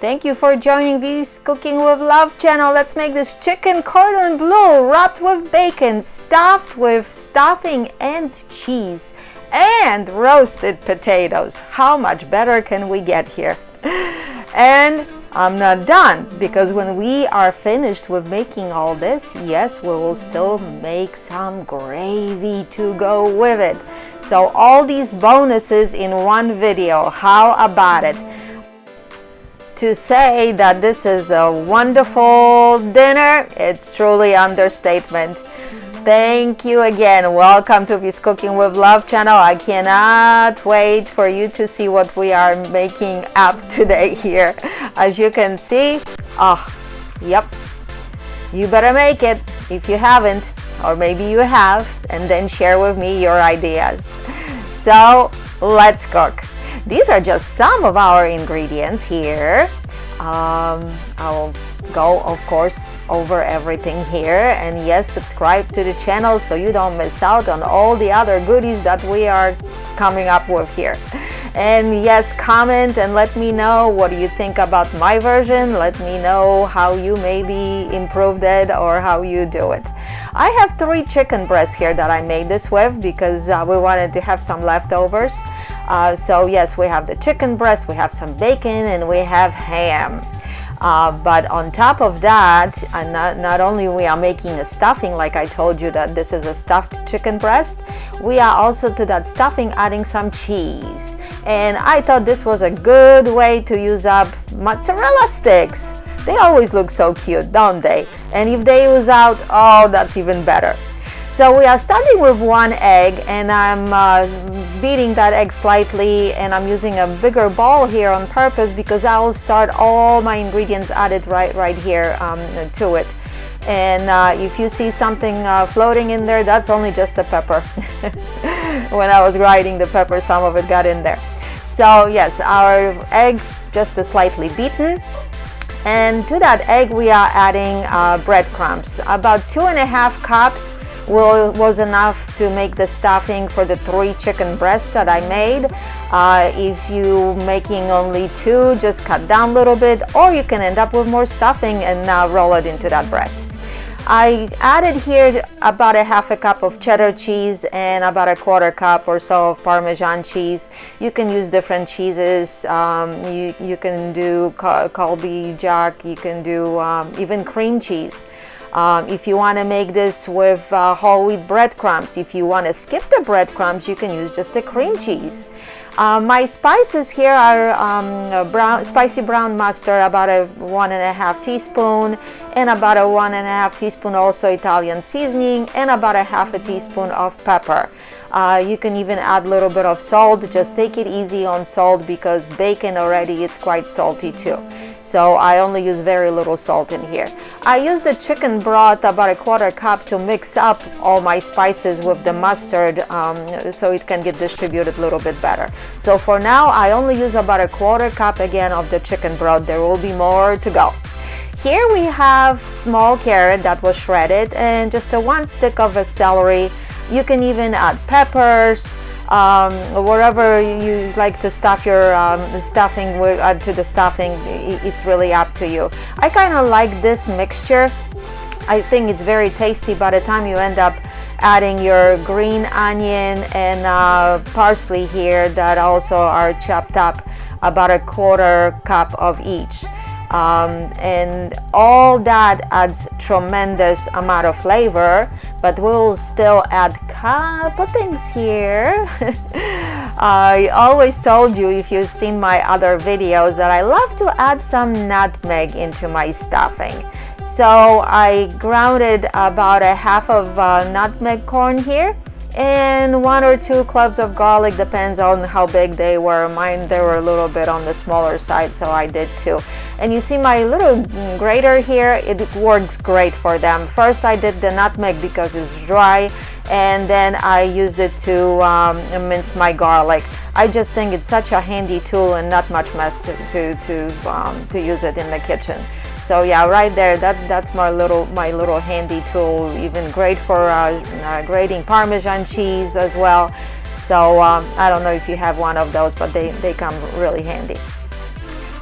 Thank you for joining V's Cooking with Love channel. Let's make this chicken cordon bleu wrapped with bacon, stuffed with stuffing and cheese, and roasted potatoes. How much better can we get here? And I'm not done, because when we are finished with making all this, yes, we will still make some gravy to go with it. So all these bonuses in one video. How about it? To say that this is a wonderful dinner, it's truly understatement. Thank you again. Welcome to V's Cooking with Love channel. I cannot wait for you to see what we are making up today here. As you can see, yep, you better make it if you haven't, or maybe you have, and then share with me your ideas. So let's cook. These are just some of our ingredients here. I'll go, of course, over everything here, and yes, subscribe to the channel so you don't miss out on all the other goodies that we are coming up with here. And yes, comment and let me know what you think about my version. Let me know how you maybe improved it or how you do it. I have 3 chicken breasts here that I made this with because we wanted to have some leftovers. So yes, we have the chicken breast, we have some bacon, and we have ham. But on top of that, not only we are making a stuffing, like I told you that this is a stuffed chicken breast, we are also to that stuffing adding some cheese. And I thought this was a good way to use up mozzarella sticks. They always look so cute, don't they? And if they use out, oh, that's even better. So we are starting with 1 egg, and I'm beating that egg slightly, and I'm using a bigger bowl here on purpose because I will start all my ingredients added right here to it. And if you see something floating in there, that's only just the pepper. When I was grinding the pepper, some of it got in there. So yes, our egg just slightly beaten. And to that egg we are adding breadcrumbs. About 2.5 cups was enough to make the stuffing for the 3 chicken breasts that I made. If you making only 2, just cut down a little bit, or you can end up with more stuffing and roll it into that breast. I added here about 1/2 cup of cheddar cheese and about 1/4 cup or so of Parmesan cheese. You can use different cheeses. You can do Colby Jack, you can do even cream cheese. If you want to make this with whole wheat breadcrumbs, if you want to skip the breadcrumbs, you can use just the cream cheese. My spices here are spicy brown mustard, about 1.5 teaspoon, and about 1.5 teaspoon also Italian seasoning, and about 1/2 teaspoon of pepper. You can even add a little bit of salt. Just take it easy on salt because bacon already it's quite salty too. So I only use very little salt in here. I use the chicken broth, about 1/4 cup, to mix up all my spices with the mustard so it can get distributed a little bit better. So for now, I only use about 1/4 cup again of the chicken broth. There will be more to go. Here we have small carrot that was shredded and just 1 stick of a celery. You can even add peppers. Whatever you like to stuff your stuffing with, add to the stuffing, it's really up to you. I kind of like this mixture. I think it's very tasty by the time you end up adding your green onion and parsley here that also are chopped up, about 1/4 cup of each. And all that adds tremendous amount of flavor, but we'll still add a couple things here. I always told you, if you've seen my other videos, that I love to add some nutmeg into my stuffing. So I grounded about 1/2 of nutmeg corn here, and 1 or 2 cloves of garlic, depends on how big they were. Mine, they were a little bit on the smaller side, so I did 2. And you see my little grater here, it works great for them. First I did the nutmeg because it's dry, and then I used it to mince my garlic. I just think it's such a handy tool and not much mess to use it in the kitchen. So yeah, right there, that's my little handy tool. Even great for grating Parmesan cheese as well. So I don't know if you have one of those, but they come really handy.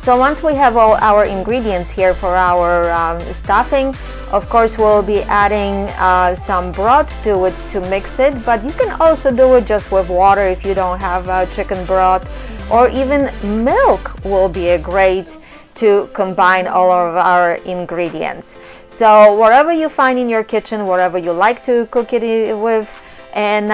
So once we have all our ingredients here for our stuffing, of course we'll be adding some broth to it to mix it, but you can also do it just with water if you don't have chicken broth, or even milk will be a great to combine all of our ingredients. So whatever you find in your kitchen, whatever you like to cook it with, and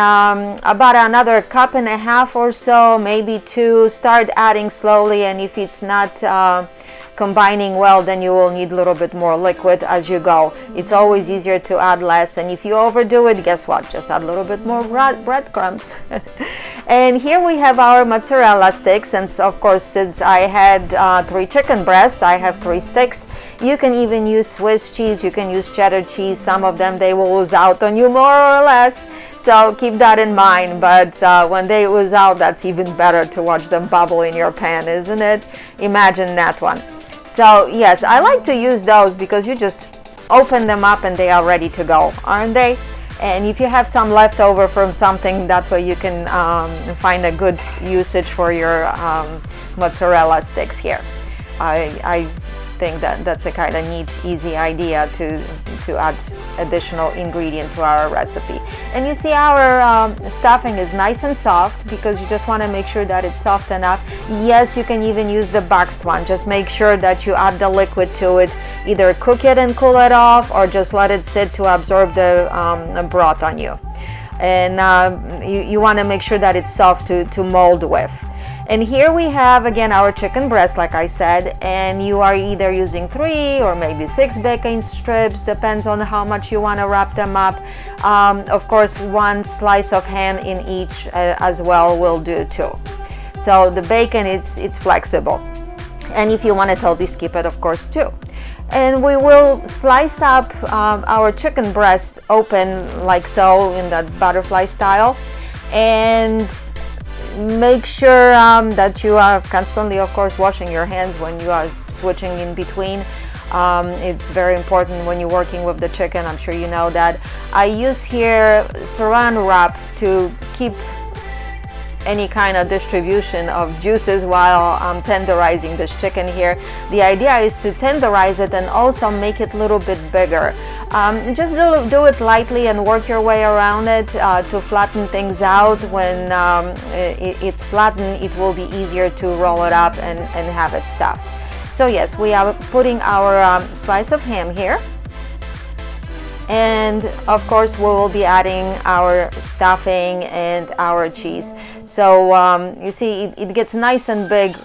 about another cup and a half or so, maybe two, start adding slowly, and if it's not combining well, then you will need a little bit more liquid as you go. It's always easier to add less, and if you overdo it, guess what? Just add a little bit more breadcrumbs. And here we have our mozzarella sticks, and of course, since I had 3 chicken breasts, I have 3 sticks. You can even use Swiss cheese, you can use cheddar cheese. Some of them, they will ooze out on you more or less, so keep that in mind. But when they ooze out, that's even better to watch them bubble in your pan, isn't it? Imagine that one. So yes, I like to use those because you just open them up and they are ready to go, aren't they? And if you have some leftover from something, that way you can find a good usage for your mozzarella sticks here. I think that that's a kind of neat, easy idea to add additional ingredient to our recipe. And you see our stuffing is nice and soft because you just want to make sure that it's soft enough. Yes, you can even use the boxed one. Just make sure that you add the liquid to it. Either cook it and cool it off, or just let it sit to absorb the broth on you. And you want to make sure that it's soft to mold with. And here we have again our chicken breast, like I said, and you are either using 3 or maybe 6 bacon strips, depends on how much you want to wrap them up. Of course, 1 slice of ham in each as well will do too. So the bacon, it's flexible, and if you want to totally skip it, of course, too. And we will slice up our chicken breast open like so, in that butterfly style, and make sure that you are constantly, of course, washing your hands when you are switching in between. It's very important when you're working with the chicken. I'm sure you know that. I use here saran wrap to keep any kind of distribution of juices while I'm tenderizing this chicken here. The idea is to tenderize it and also make it a little bit bigger. Just do it lightly and work your way around it to flatten things out. When it's flattened, it will be easier to roll it up and have it stuffed. So yes, we are putting our slice of ham here. And of course, we will be adding our stuffing and our cheese. So you see, it gets nice and big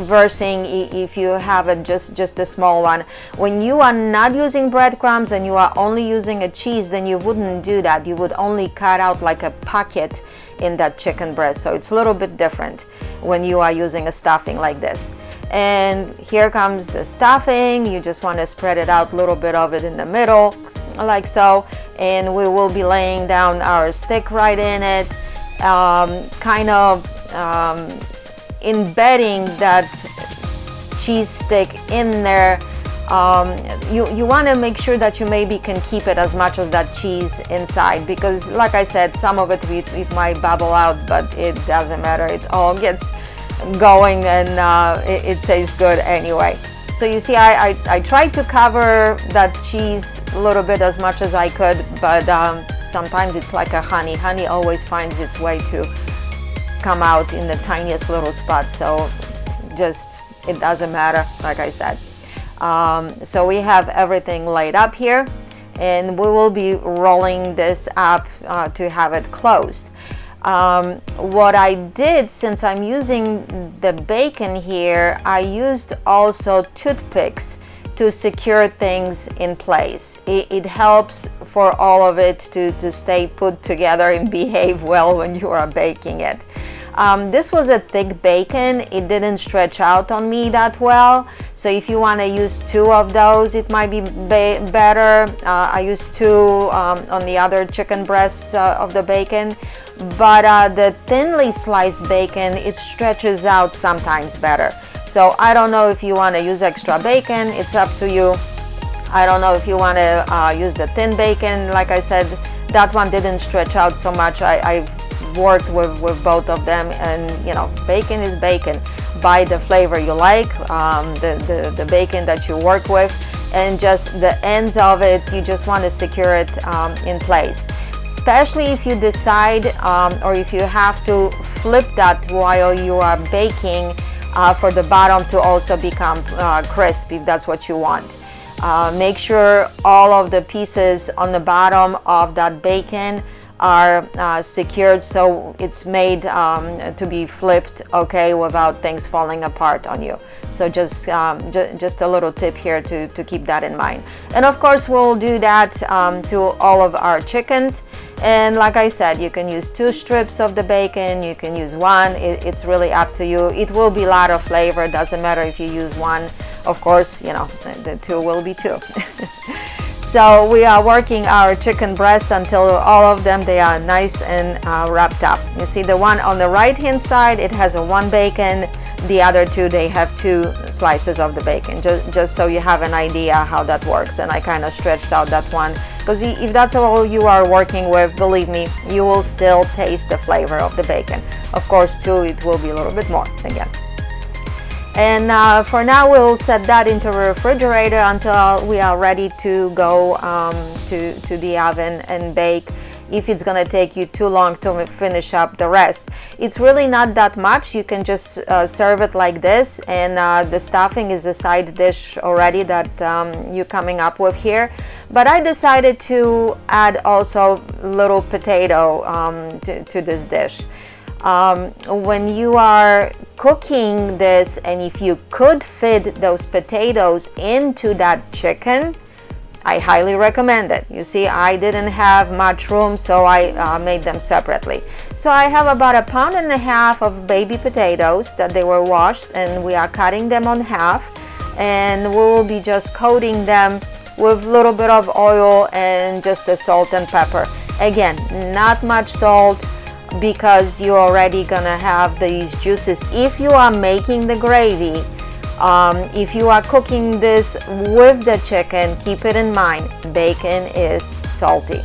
versing if you have it just a small one. When you are not using breadcrumbs and you are only using a cheese, then you wouldn't do that. You would only cut out like a pocket in that chicken breast. So it's a little bit different when you are using a stuffing like this. And here comes the stuffing. You just want to spread it out, a little bit of it in the middle, like so, and we will be laying down our stick right in it, kind of embedding that cheese stick in there. You want to make sure that you maybe can keep it as much of that cheese inside, because like I said, some of it might bubble out, but it doesn't matter. It all gets going, and it tastes good anyway. So you see, I tried to cover that cheese a little bit as much as I could, but sometimes it's like a honey. Honey always finds its way to come out in the tiniest little spot, so just, it doesn't matter, like I said. So we have everything laid up here, and we will be rolling this up to have it closed. What I did, since I'm using the bacon here, I used also toothpicks to secure things in place. It helps for all of it to stay put together and behave well when you are baking it. This was a thick bacon. It didn't stretch out on me that well. So if you want to use 2 of those, it might be better. I used 2 on the other chicken breasts of the bacon. But the thinly sliced bacon, it stretches out sometimes better. So I don't know if you want to use extra bacon. It's up to you. I don't know if you want to use the thin bacon. Like I said, that one didn't stretch out so much. I've worked with both of them, and you know, bacon is bacon. buy the flavor you like, the bacon that you work with, and just the ends of it, you just want to secure it in place. Especially if you decide or if you have to flip that while you are baking for the bottom to also become crisp, if that's what you want. Make sure all of the pieces on the bottom of that bacon are secured, so it's made to be flipped, okay, without things falling apart on you. So just a little tip here to keep that in mind. And of course we'll do that to all of our chickens. And like I said, you can use 2 strips of the bacon, you can use 1, it's really up to you. It will be a lot of flavor, doesn't matter if you use 1, of course, you know, the 2 will be 2. So we are working our chicken breast until all of them, they are nice and wrapped up. You see the one on the right hand side, it has a 1 bacon, the other 2, they have 2 slices of the bacon, just so you have an idea how that works. And I kind of stretched out that one, because if that's all you are working with, believe me, you will still taste the flavor of the bacon. Of course 2, it will be a little bit more again. And for now we'll set that into the refrigerator until we are ready to go to the oven and bake, if it's gonna take you too long to finish up the rest. It's really not that much. You can just serve it like this, and the stuffing is a side dish already that you're coming up with here. But I decided to add also little potato to this dish. When you are cooking this, and if you could fit those potatoes into that chicken, I highly recommend it. You see, I didn't have much room, so I made them separately. So I have about 1.5 pounds of baby potatoes that they were washed, and we are cutting them on half, and we will be just coating them with a little bit of oil and just the salt and pepper. Again, not much salt, because you're already gonna have these juices. If you are making the gravy, if you are cooking this with the chicken, keep it in mind, bacon is salty.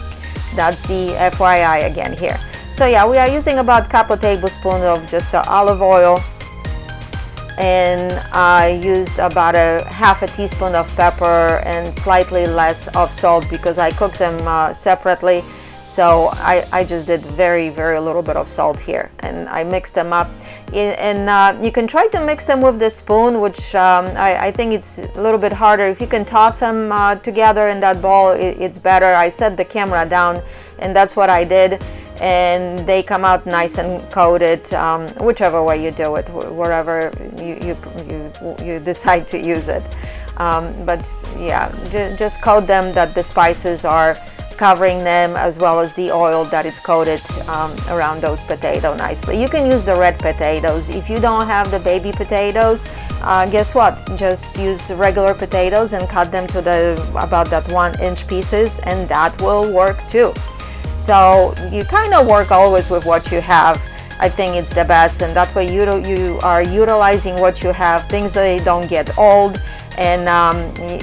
That's the FYI again here. So yeah, we are using about a couple tablespoons of just olive oil, and I used about 1/2 teaspoon of pepper and slightly less of salt, because I cooked them separately. So I just did very little bit of salt here, and I mixed them up. And you can try to mix them with the spoon, which I think it's a little bit harder. If you can toss them together in that bowl, it's better. I set the camera down, and that's what I did, and they come out nice and coated, whichever way you do it, wherever you decide to use it. But yeah, just coat them that the spices are covering them, as well as the oil that it's coated around those potatoes nicely. You can use the red potatoes. If you don't have the baby potatoes, guess what? Just use regular potatoes and cut them to about that 1-inch pieces, and that will work too. So you kind of work always with what you have. I think it's the best, and that way you are utilizing what you have. Things they don't get old, and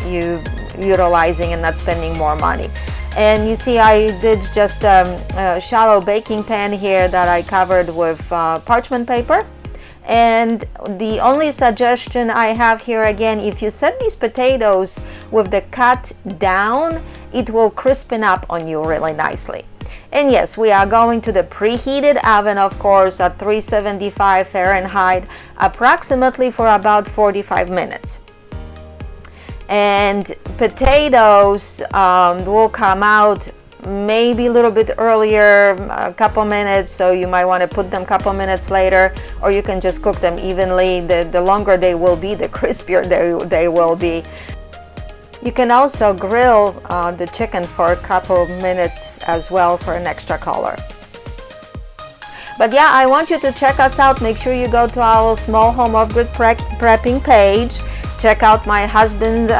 you utilizing and not spending more money. And you see, I did just a shallow baking pan here that I covered with parchment paper. And the only suggestion I have here, again, if you set these potatoes with the cut down, it will crispen up on you really nicely. And yes, we are going to the preheated oven, of course, at 375 Fahrenheit, approximately for about 45 minutes. And potatoes will come out maybe a little bit earlier, a couple minutes, so you might want to put them a couple minutes later, or you can just cook them evenly. The longer they will be, the crispier they will be. You can also grill the chicken for a couple minutes as well for an extra color. But yeah, I want you to check us out. Make sure you go to our Small Home Off-Grid Prepping page. Check out my husband's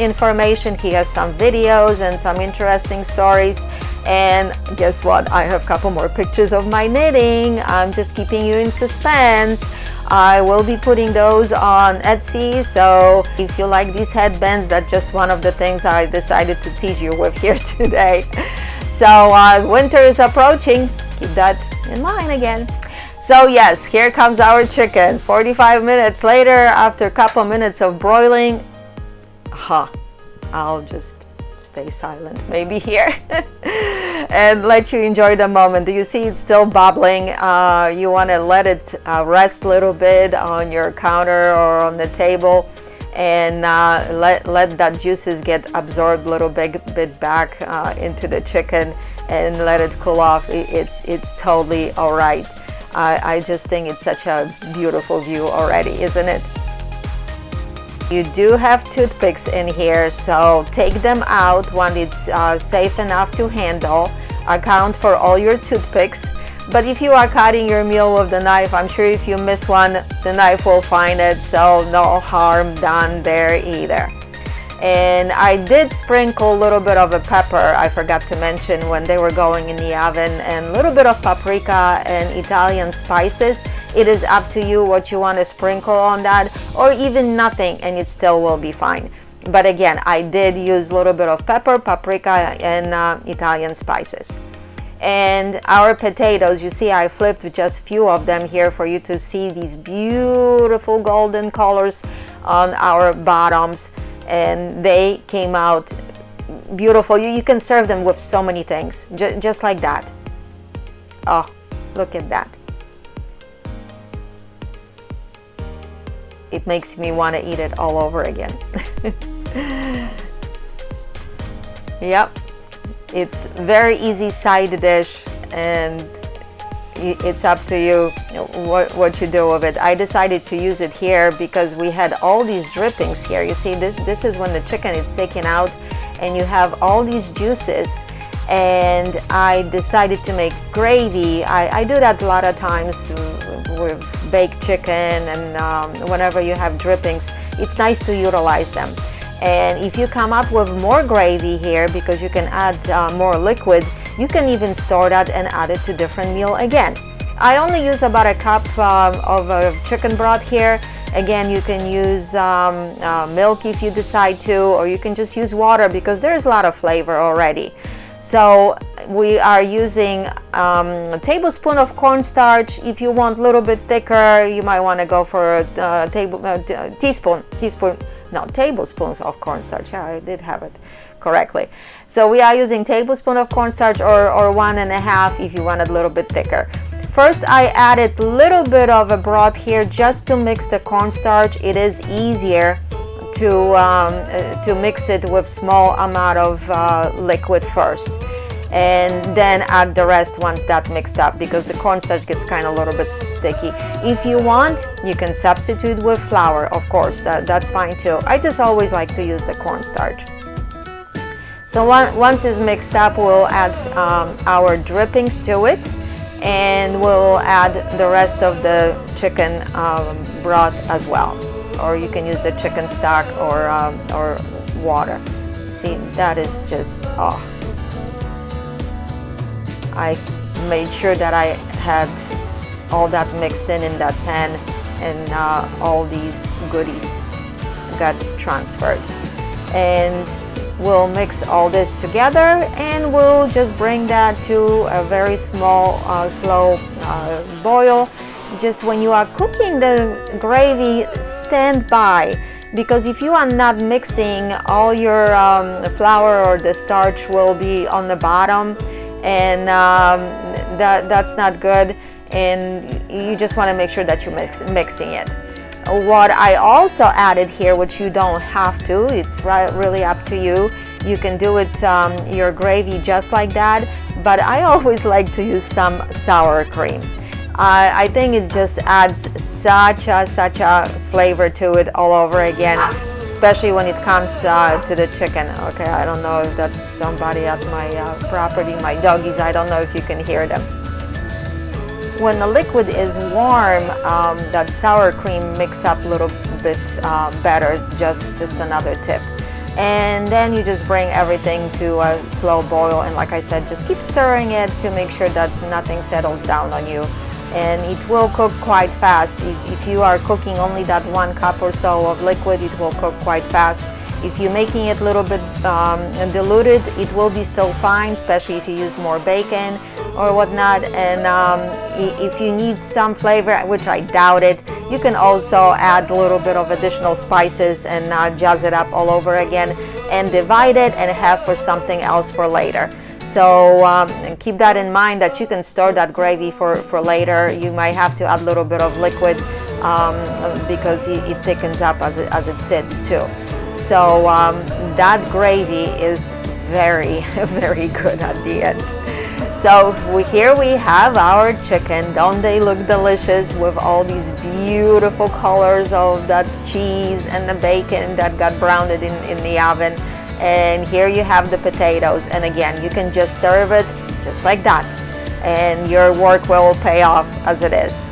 information. He has some videos and some interesting stories. And guess what? I have a couple more pictures of my knitting. I'm just keeping you in suspense. I will be putting those on Etsy. So if you like these headbands, that's just one of the things I decided to tease you with here today. So winter is approaching. Keep that in mind again. So yes, here comes our chicken. 45 minutes later, after a couple minutes of broiling, I'll just stay silent maybe here and let you enjoy the moment. Do you see it's still bubbling? You want to let it rest a little bit on your counter or on the table, and let that juices get absorbed a little bit back into the chicken, and let it cool off. It's totally all right. I just think it's such a beautiful view already, isn't it? You do have toothpicks in here, so take them out when it's safe enough to handle. Account for all your toothpicks. But if you are cutting your meal with the knife, I'm sure if you miss one, the knife will find it, so no harm done there either. And I did sprinkle a little bit of a pepper, I forgot to mention, when they were going in the oven, and a little bit of paprika and Italian spices. It is up to you what you want to sprinkle on that, or even nothing, and it still will be fine. But again, I did use a little bit of pepper, paprika, and Italian spices. And our potatoes, you see I flipped just a few of them here for you to see these beautiful golden colors on our bottoms, and they came out beautiful. You can serve them with so many things, just like that. Oh, look at that. It makes me want to eat it all over again. Yep, it's very easy side dish, and it's up to you what you do with it. I decided to use it here because we had all these drippings here. You see, this is when the chicken is taken out and you have all these juices, and I decided to make gravy. I do that a lot of times with baked chicken, and whenever you have drippings, it's nice to utilize them. And if you come up with more gravy here, because you can add more liquid, you can even store that and add it to different meal again. I only use about a cup of chicken broth here. Again, you can use milk if you decide to, or you can just use water because there's a lot of flavor already. So we are using a tablespoon of cornstarch. If you want a little bit thicker, you might want to go for a tablespoons of cornstarch. Yeah, I did have it correctly. So we are using tablespoon of cornstarch, or 1.5 if you want it a little bit thicker. First, I added a little bit of a broth here just to mix the cornstarch. It is easier to mix it with small amount of liquid first, and then add the rest once that mixed up, because the cornstarch gets kind of a little bit sticky. If you want, you can substitute with flour, of course, that's fine too. I just always like to use the cornstarch. So once it's mixed up, we'll add our drippings to it, and we'll add the rest of the chicken broth as well, or you can use the chicken stock or water. See, that is just, oh. I made sure that I had all that mixed in that pan, and all these goodies got transferred. And we'll mix all this together, and we'll just bring that to a very small, slow boil. Just when you are cooking the gravy, stand by, because if you are not mixing, all your flour or the starch will be on the bottom, and that's not good, and you just want to make sure that you're mixing it. What I also added here, which you don't have to, it's really up to you. You can do it your gravy just like that, but I always like to use some sour cream. I think it just adds such a flavor to it all over again, especially when it comes to the chicken. Okay, I don't know if that's somebody at my property, my doggies. I don't know if you can hear them. When the liquid is warm, that sour cream mix up a little bit better, just another tip. And then you just bring everything to a slow boil, and like I said, just keep stirring it to make sure that nothing settles down on you. And it will cook quite fast. If you are cooking only that 1 cup or so of liquid, it will cook quite fast. If you're making it a little bit diluted, it will be still fine, especially if you use more bacon or whatnot. And if you need some flavor, which I doubt it, you can also add a little bit of additional spices and jazz it up all over again, and divide it and have for something else for later. So keep that in mind, that you can store that gravy for later. You might have to add a little bit of liquid because it thickens up as it sits too. So that gravy is very, very good at the end. So here we have our chicken. Don't they look delicious with all these beautiful colors of that cheese and the bacon that got browned in the oven? And here you have the potatoes, and again, you can just serve it just like that, and your work will pay off as it is.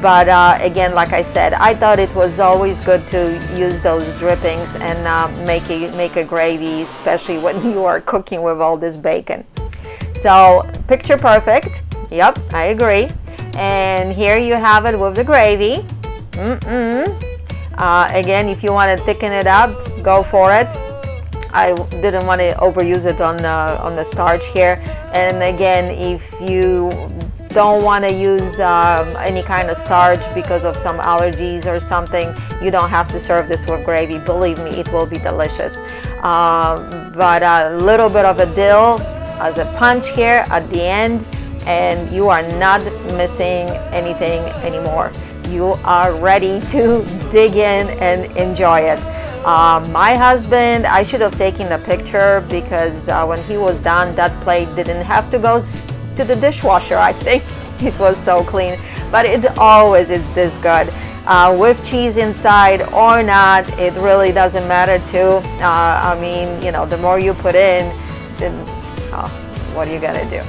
But again, like I said, I thought it was always good to use those drippings and make a gravy, especially when you are cooking with all this bacon. So picture perfect. Yep, I agree. And here you have it with the gravy. Again, if you want to thicken it up, go for it. I didn't want to overuse it on the starch here. And again, if you don't want to use any kind of starch because of some allergies or something, you don't have to serve this with gravy. Believe me, it will be delicious. But a little bit of a dill as a punch here at the end, and you are not missing anything anymore. You are ready to dig in and enjoy it. My husband, I should have taken a picture, because when he was done, that plate didn't have to go to the dishwasher. I think it was so clean, but it always is this good. With cheese inside or not, it really doesn't matter too. I mean, you know, the more you put in, then what are you gonna do?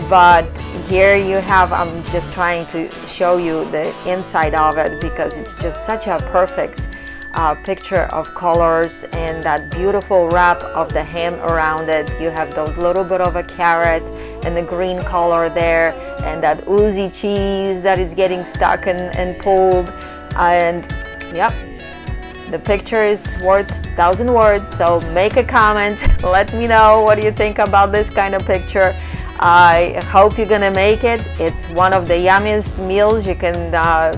But here you have, I'm just trying to show you the inside of it, because it's just such a perfect picture of colors, and that beautiful wrap of the ham around it. You have those little bit of a carrot and the green color there, and that oozy cheese that is getting stuck and pulled. And yep, the picture is worth 1,000 words. So make a comment, let me know what do you think about this kind of picture. I hope you're gonna make it. It's one of the yummiest meals you can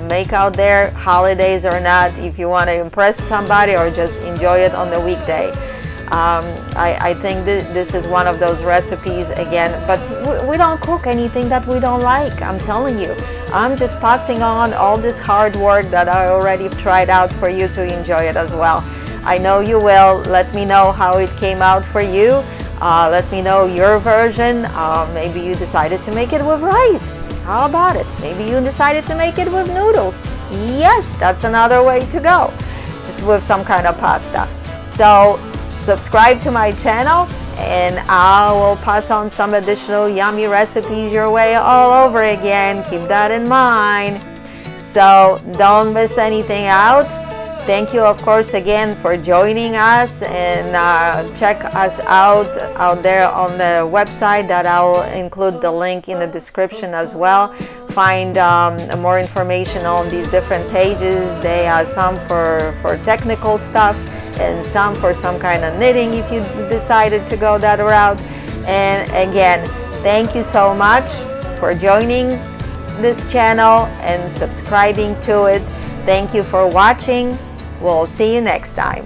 make out there, holidays or not, if you want to impress somebody or just enjoy it on the weekday. I think this is one of those recipes again, but we don't cook anything that we don't like. I'm telling you, I'm just passing on all this hard work that I already tried out for you to enjoy it as well. I know you will. Let me know how it came out for you. Let me know your version. Maybe you decided to make it with rice. How about it? Maybe you decided to make it with noodles. Yes, that's another way to go. It's with some kind of pasta. So subscribe to my channel, and I will pass on some additional yummy recipes your way all over again. Keep that in mind. So don't miss anything out. Thank you, of course, again for joining us, and check us out there on the website that I'll include the link in the description as well. Find more information on these different pages. They are some for technical stuff, and some for some kind of knitting if you decided to go that route. And again, thank you so much for joining this channel and subscribing to it. Thank you for watching. We'll see you next time.